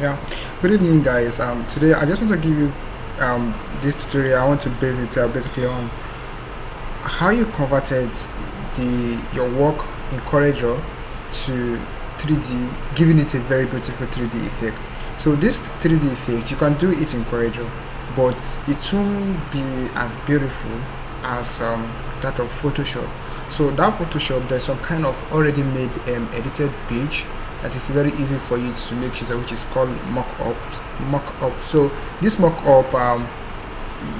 Yeah, good evening guys. Today I just want to give you this tutorial. I want to base it basically on how you converted your work in corelDraw to 3D, giving it a very beautiful 3D effect. So this 3D effect, you can do it in corelDraw, but it won't be as beautiful as that of Photoshop. So that Photoshop, there's some kind of already made edited page that is very easy for you to make use of, which is called mockup. So this mockup,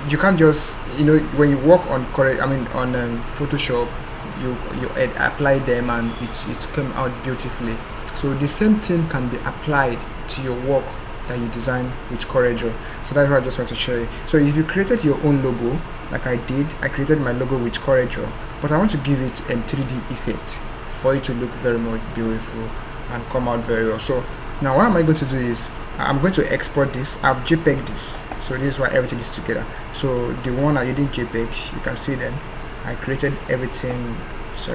you can't just, when you work on Photoshop, you apply them and it came out beautifully. So the same thing can be applied to your work that you design with corelDraw. So that's what I just want to show you. So if you created your own logo, like I did, I created my logo with corelDraw, but I want to give it a 3D effect for it to look very much beautiful and come out very well. So now what am I going to do is I'm going to export this. I've JPEG this, so this is why everything is together. So the one I didn't JPEG, you can see then I created everything. So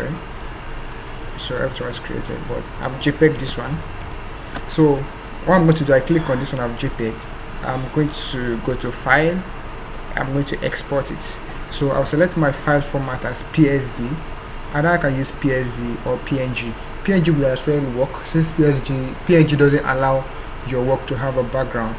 everything was created, but I've JPEG this one. So what I'm going to do, I click on this one I've JPEG. I'm going to go to file, I'm going to export it. So I'll select my file format as PSD, and I can use PSD or PNG. PNG will as well work, since PNG doesn't allow your work to have a background.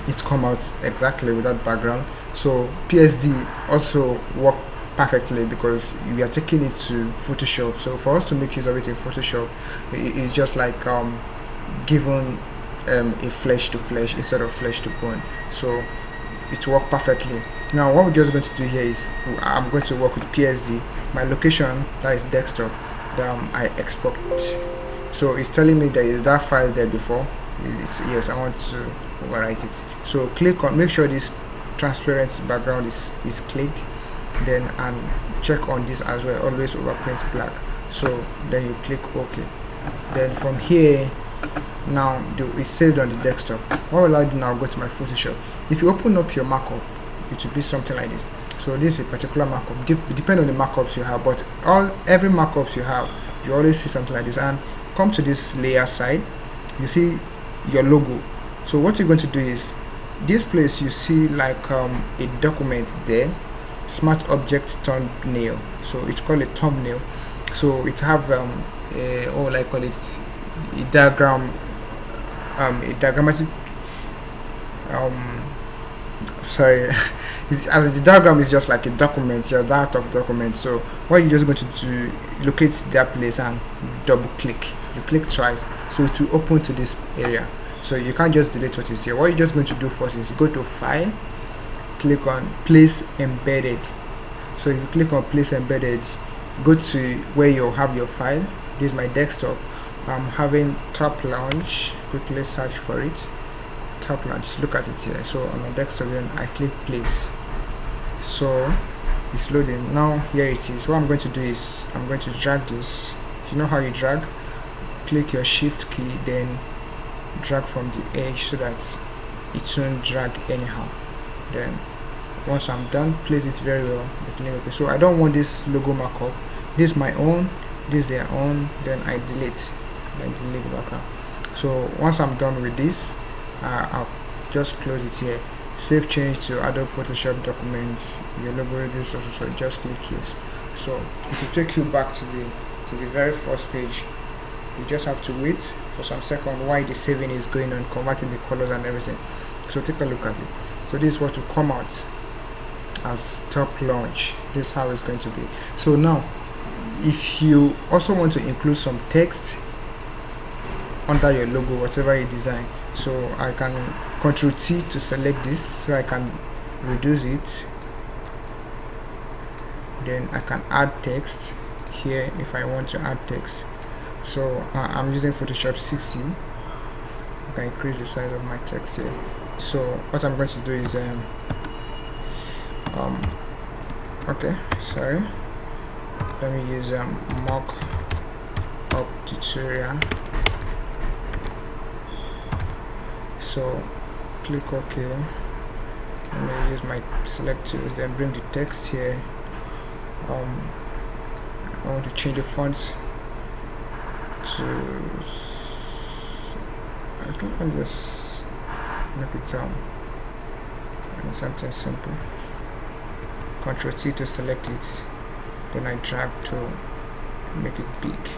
It come out exactly without background. So PSD also work perfectly because we are taking it to Photoshop. So for us to make use of it in Photoshop, it's just like given a flesh to flesh instead of flesh to bone. So it worked perfectly. Now what we're just going to do here is I'm going to work with PSD. My location, that is desktop, I export. So it's telling me there is that file there before. Yes, I want to overwrite it. So click on, make sure this transparent background is clicked, then and check on this as well, always overprint black. So then you click OK. Then from here, now it's saved on the desktop. What will I do now? Go to my Photoshop. If you open up your markup, it will be something like this. So this is a particular markup, depending on the markups you have, but every markups you have, you always see something like this. And come to this layer side, you see your logo. So what you're going to do is, this place you see like a document there, smart object thumbnail. So it's called a thumbnail. So it have like call it a diagram, a diagrammatic sorry as the diagram is just like a document, you're that of document. So what you're just going to do, locate that place and double click. You click twice, so it will open to this area. So you can't just delete what is here. What you're just going to do first is go to file, click on place embedded. So if you click on place embedded, go to where you have your file. This is my desktop. I'm having top launch. Quickly search for it. Top launch, look at it here. So on my desktop, then I click place. So it's loading now. Here it is. What I'm going to do is I'm going to drag this. You know how you drag? Click your shift key, then drag from the edge so that it won't drag anyhow. Then once I'm done, place it very well. Okay. So I don't want this logo markup. This is my own, this is their own. Then I delete the background. So once I'm done with this, I'll just close it here. Save change to Adobe Photoshop documents. Your logo, this also. So just click yes. So it will take you back to the very first page. You just have to wait for some second while the saving is going on, converting the colors and everything. So take a look at it. So this is what will come out as top launch. This is how it's going to be. So now if you also want to include some text under your logo, whatever you design, so I can Ctrl T to select this, so I can reduce it. Then I can add text here if I want to add text. So I'm using Photoshop 60. I can increase the size of my text here. So what I'm going to do is okay, sorry, let me use mock up tutorial. So click OK. Let me use my select tools, then bring the text here. I want to change the fonts to I think I'll just make it something simple. Ctrl T to select it, then I drag to make it big.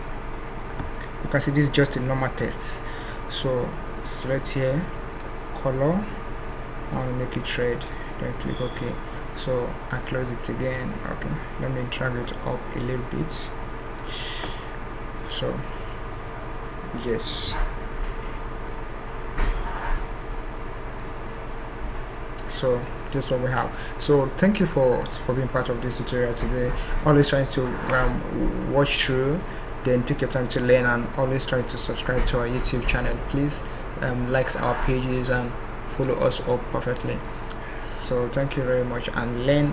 You can see this is just a normal text. So select here, color, and make it red, then click OK. So I close it again. Okay, let me drag it up a little bit. So yes, so this is what we have. So thank you for being part of this tutorial today. Always trying to watch through, then take your time to learn, and always try to subscribe to our YouTube channel. Please like our pages and follow us up perfectly. So thank you very much, and learn